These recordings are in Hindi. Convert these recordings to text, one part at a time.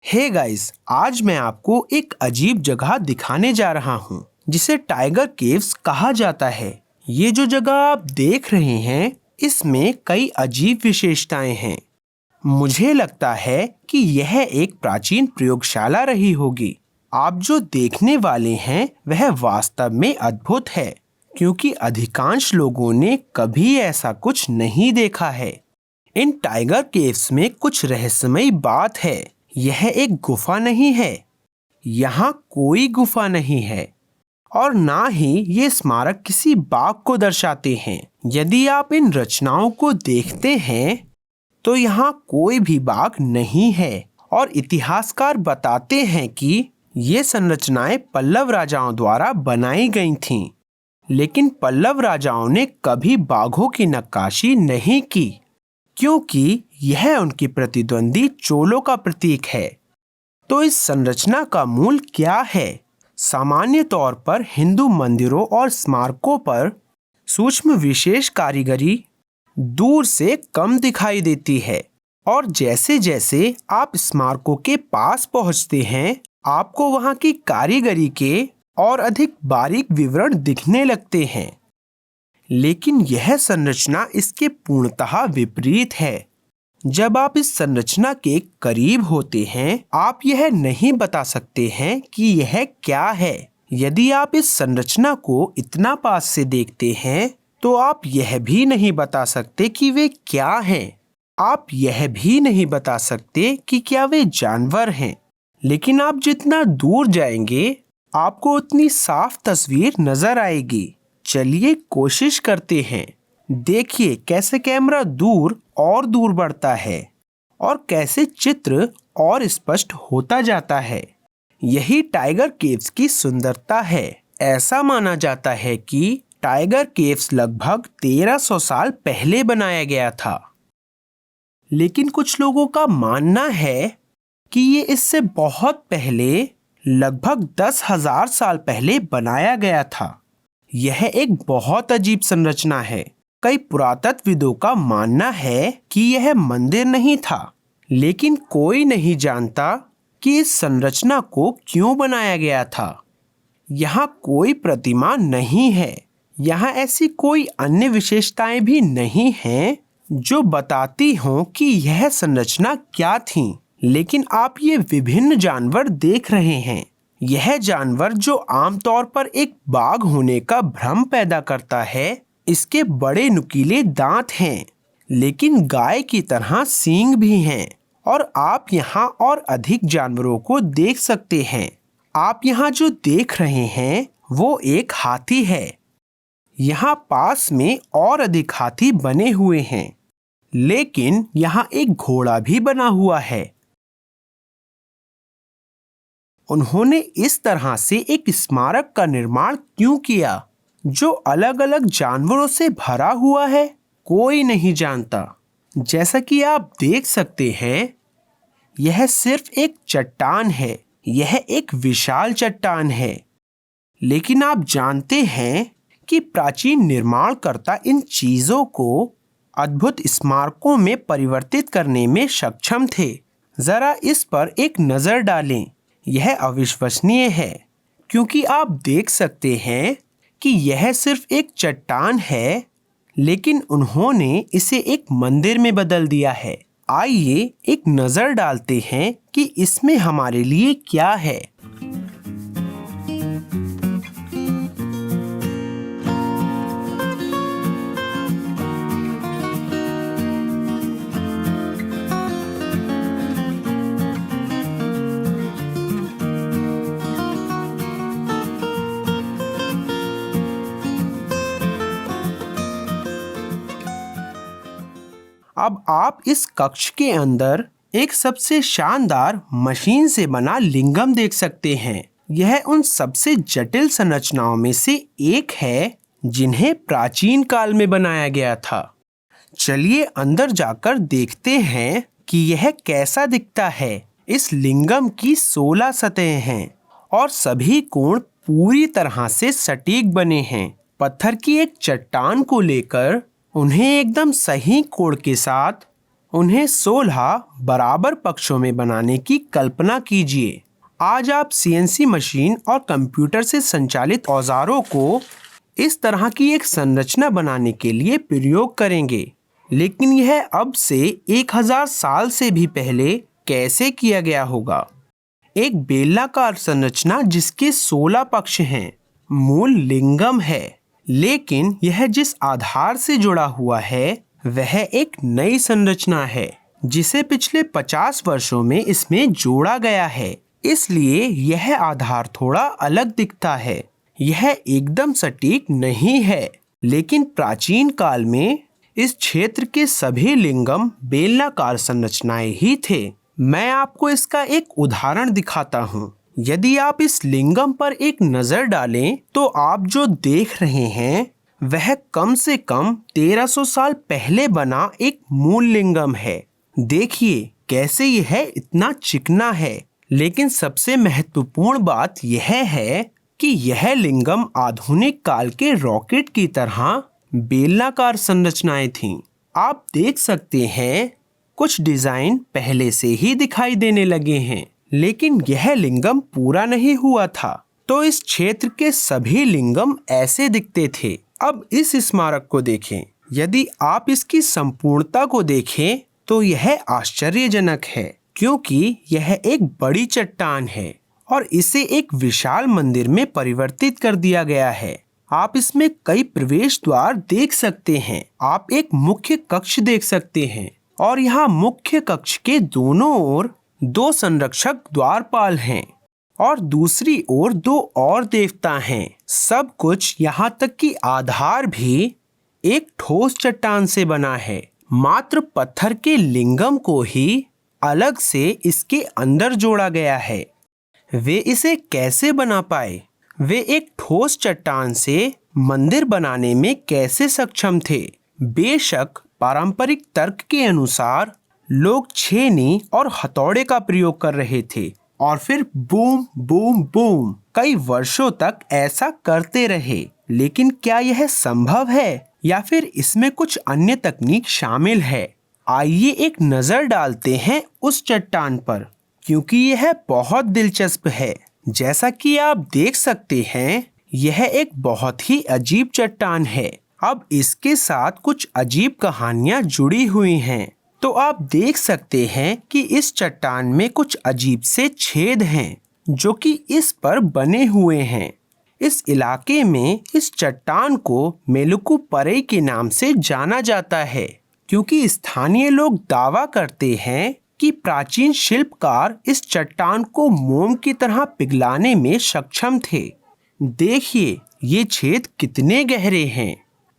हे गाइस, आज मैं आपको एक अजीब जगह दिखाने जा रहा हूँ जिसे टाइगर केव्स कहा जाता है। ये जो जगह आप देख रहे हैं, इसमें कई अजीब विशेषताएं हैं। मुझे लगता है कि यह एक प्राचीन प्रयोगशाला रही होगी। आप जो देखने वाले हैं वह वास्तव में अद्भुत है, क्योंकि अधिकांश लोगों ने कभी ऐसा कुछ नहीं देखा है। इन टाइगर केव्स में कुछ रहस्यमयी बात है। यह एक गुफा नहीं है, यहाँ कोई गुफा नहीं है, और ना ही ये स्मारक किसी बाग को दर्शाते हैं। यदि आप इन रचनाओं को देखते हैं तो यहाँ कोई भी बाग नहीं है, और इतिहासकार बताते हैं कि ये संरचनाएं पल्लव राजाओं द्वारा बनाई गई थीं। लेकिन पल्लव राजाओं ने कभी बाघों की नक्काशी नहीं की, क्योंकि यह उनकी प्रतिद्वंदी चोलों का प्रतीक है। तो इस संरचना का मूल क्या है? सामान्य तौर पर हिंदू मंदिरों और स्मारकों पर सूक्ष्म विशेष कारीगरी दूर से कम दिखाई देती है, और जैसे जैसे आप स्मारकों के पास पहुंचते हैं, आपको वहां की कारीगरी के और अधिक बारीक विवरण दिखने लगते हैं। लेकिन यह संरचना इसके पूर्णतः विपरीत है। जब आप इस संरचना के करीब होते हैं, आप यह नहीं बता सकते हैं कि यह क्या है। यदि आप इस संरचना को इतना पास से देखते हैं, तो आप यह भी नहीं बता सकते कि वे क्या हैं। आप यह भी नहीं बता सकते कि क्या वे जानवर हैं। लेकिन आप जितना दूर जाएंगे, आपको उतनी साफ तस्वीर नजर आएगी। चलिए कोशिश करते हैं। देखिए कैसे कैमरा दूर और दूर बढ़ता है और कैसे चित्र और स्पष्ट होता जाता है। यही टाइगर केव्स की सुंदरता है। ऐसा माना जाता है कि टाइगर केव्स लगभग 1300 साल पहले बनाया गया था। लेकिन कुछ लोगों का मानना है कि ये इससे बहुत पहले, लगभग 10,000 साल पहले बनाया गया था। यह एक बहुत अजीब संरचना है। कई पुरातत्वविदों का मानना है कि यह मंदिर नहीं था, लेकिन कोई नहीं जानता कि इस संरचना को क्यों बनाया गया था। यहाँ कोई प्रतिमा नहीं है। यहाँ ऐसी कोई अन्य विशेषताएं भी नहीं हैं जो बताती हों कि यह संरचना क्या थी। लेकिन आप ये विभिन्न जानवर देख रहे हैं। यह जानवर जो आमतौर पर एक बाघ होने का भ्रम पैदा करता है, इसके बड़े नुकीले दांत हैं, लेकिन गाय की तरह सींग भी हैं। और आप यहाँ और अधिक जानवरों को देख सकते हैं। आप यहाँ जो देख रहे हैं वो एक हाथी है। यहाँ पास में और अधिक हाथी बने हुए हैं, लेकिन यहाँ एक घोड़ा भी बना हुआ है। उन्होंने इस तरह से एक स्मारक का निर्माण क्यों किया जो अलग अलग जानवरों से भरा हुआ है? कोई नहीं जानता। जैसा कि आप देख सकते हैं, यह सिर्फ एक चट्टान है। यह एक विशाल चट्टान है। लेकिन आप जानते हैं कि प्राचीन निर्माणकर्ता इन चीजों को अद्भुत स्मारकों में परिवर्तित करने में सक्षम थे। जरा इस पर एक नजर डालें। यह अविश्वसनीय है, क्योंकि आप देख सकते हैं कि यह सिर्फ एक चट्टान है, लेकिन उन्होंने इसे एक मंदिर में बदल दिया है। आइए एक नजर डालते हैं कि इसमें हमारे लिए क्या है। अब आप इस कक्ष के अंदर एक सबसे शानदार मशीन से बना लिंगम देख सकते हैं। यह उन सबसे जटिल संरचनाओं में से एक है जिन्हें प्राचीन काल में बनाया गया था। चलिए अंदर जाकर देखते हैं कि यह कैसा दिखता है। इस लिंगम की 16 सतहें हैं और सभी कोण पूरी तरह से सटीक बने हैं। पत्थर की एक चट्टान को लेकर उन्हें एकदम सही कोण के साथ उन्हें 16 बराबर पक्षों में बनाने की कल्पना कीजिए। आज आप सीएनसी मशीन और कंप्यूटर से संचालित औजारों को इस तरह की एक संरचना बनाने के लिए प्रयोग करेंगे, लेकिन यह अब से 1000 साल से भी पहले कैसे किया गया होगा? एक बेलनाकार संरचना जिसके 16 पक्ष हैं, मूल लिंगम है, लेकिन यह जिस आधार से जुड़ा हुआ है वह एक नई संरचना है जिसे पिछले 50 वर्षों में इसमें जोड़ा गया है। इसलिए यह आधार थोड़ा अलग दिखता है। यह एकदम सटीक नहीं है, लेकिन प्राचीन काल में इस क्षेत्र के सभी लिंगम बेलनाकार संरचनाएं ही थे। मैं आपको इसका एक उदाहरण दिखाता हूँ। यदि आप इस लिंगम पर एक नजर डालें तो आप जो देख रहे हैं वह कम से कम 1300 साल पहले बना एक मूल लिंगम है। देखिए कैसे यह इतना चिकना है। लेकिन सबसे महत्वपूर्ण बात यह है कि यह लिंगम आधुनिक काल के रॉकेट की तरह बेलनाकार संरचनाएं थीं। आप देख सकते हैं कुछ डिजाइन पहले से ही दिखाई देने लगे हैं, लेकिन यह लिंगम पूरा नहीं हुआ था। तो इस क्षेत्र के सभी लिंगम ऐसे दिखते थे। अब इस स्मारक को देखें। यदि आप इसकी संपूर्णता को देखें तो यह आश्चर्यजनक है, क्योंकि यह एक बड़ी चट्टान है और इसे एक विशाल मंदिर में परिवर्तित कर दिया गया है। आप इसमें कई प्रवेश द्वार देख सकते हैं। आप एक मुख्य कक्ष देख सकते हैं और यहाँ मुख्य कक्ष के दोनों ओर 2 संरक्षक द्वारपाल हैं और दूसरी ओर 2 और देवता हैं। सब कुछ यहाँ तक कि आधार भी एक ठोस चट्टान से बना है। मात्र पत्थर के लिंगम को ही अलग से इसके अंदर जोड़ा गया है। वे इसे कैसे बना पाए? वे एक ठोस चट्टान से मंदिर बनाने में कैसे सक्षम थे? बेशक पारंपरिक तर्क के अनुसार लोग छेनी और हथौड़े का प्रयोग कर रहे थे और फिर बूम बूम बूम कई वर्षों तक ऐसा करते रहे। लेकिन क्या यह संभव है या फिर इसमें कुछ अन्य तकनीक शामिल है? आइए एक नजर डालते हैं उस चट्टान पर, क्योंकि यह बहुत दिलचस्प है। जैसा कि आप देख सकते हैं यह एक बहुत ही अजीब चट्टान है। अब इसके साथ कुछ अजीब कहानियां जुड़ी हुई हैं। तो आप देख सकते हैं कि इस चट्टान में कुछ अजीब से छेद हैं जो कि इस पर बने हुए हैं। इस इलाके में इस चट्टान को मेलुकु परई के नाम से जाना जाता है, क्योंकि स्थानीय लोग दावा करते हैं कि प्राचीन शिल्पकार इस चट्टान को मोम की तरह पिघलाने में सक्षम थे। देखिए ये छेद कितने गहरे हैं।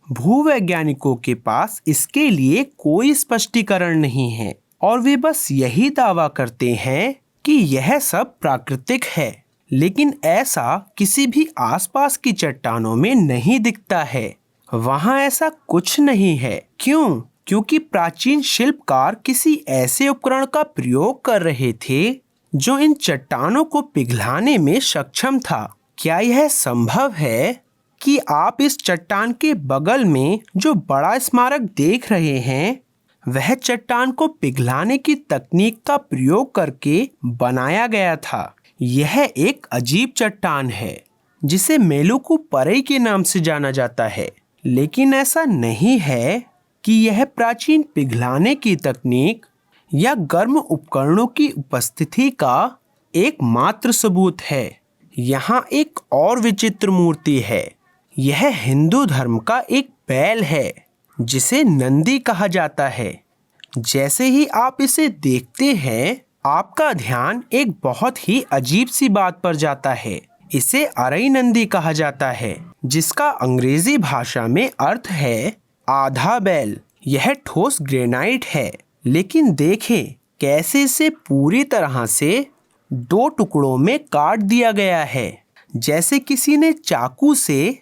भूवैज्ञानिकों के पास इसके लिए कोई स्पष्टीकरण नहीं है और वे बस यही दावा करते हैं कि यह सब प्राकृतिक है। लेकिन ऐसा किसी भी आसपास की चट्टानों में नहीं दिखता है। वहाँ ऐसा कुछ नहीं है। क्यों? क्योंकि प्राचीन शिल्पकार किसी ऐसे उपकरण का प्रयोग कर रहे थे जो इन चट्टानों को पिघलाने में सक्षम था। क्या यह संभव है कि आप इस चट्टान के बगल में जो बड़ा स्मारक देख रहे हैं वह चट्टान को पिघलाने की तकनीक का प्रयोग करके बनाया गया था? यह एक अजीब चट्टान है जिसे मेलुकु परई के नाम से जाना जाता है। लेकिन ऐसा नहीं है कि यह प्राचीन पिघलाने की तकनीक या गर्म उपकरणों की उपस्थिति का एकमात्र सबूत है। यहाँ एक और विचित्र मूर्ति है। यह हिंदू धर्म का एक बैल है जिसे नंदी कहा जाता है। जैसे ही आप इसे देखते हैं आपका ध्यान एक बहुत ही अजीब सी बात पर जाता है। इसे अरई नंदी कहा जाता है, जिसका अंग्रेजी भाषा में अर्थ है आधा बैल। यह ठोस ग्रेनाइट है, लेकिन देखें कैसे इसे पूरी तरह से 2 टुकड़ों में काट दिया गया है, जैसे किसी ने चाकू से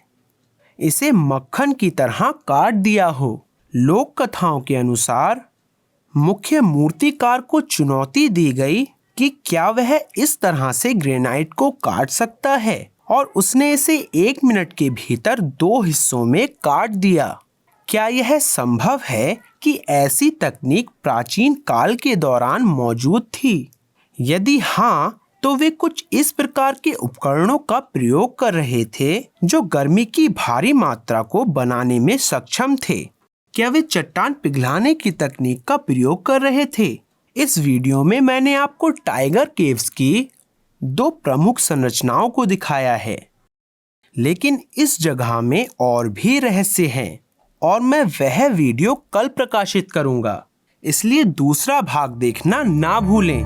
इसे मक्खन की तरह काट दिया हो। लोक कथाओं के अनुसार मुख्य मूर्तिकार को चुनौती दी गई कि क्या वह इस तरह से ग्रेनाइट को काट सकता है, और उसने इसे 1 मिनट के भीतर 2 हिस्सों में काट दिया। क्या यह संभव है कि ऐसी तकनीक प्राचीन काल के दौरान मौजूद थी? यदि हाँ, तो वे कुछ इस प्रकार के उपकरणों का प्रयोग कर रहे थे जो गर्मी की भारी मात्रा को बनाने में सक्षम थे। क्या वे चट्टान पिघलाने की तकनीक का प्रयोग कर रहे थे? इस वीडियो में मैंने आपको टाइगर केव्स की 2 प्रमुख संरचनाओं को दिखाया है, लेकिन इस जगह में और भी रहस्य हैं और मैं वह वीडियो कल प्रकाशित करूंगा, इसलिए दूसरा भाग देखना ना भूलें।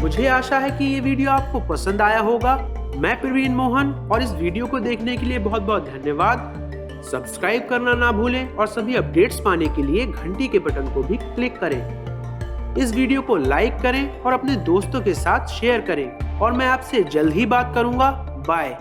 मुझे आशा है कि ये वीडियो आपको पसंद आया होगा। मैं प्रवीण मोहन और इस वीडियो को देखने के लिए बहुत बहुत धन्यवाद। सब्सक्राइब करना ना भूलें और सभी अपडेट्स पाने के लिए घंटी के बटन को भी क्लिक करें। इस वीडियो को लाइक करें और अपने दोस्तों के साथ शेयर करें और मैं आपसे जल्द ही बात करूंगा। बाय।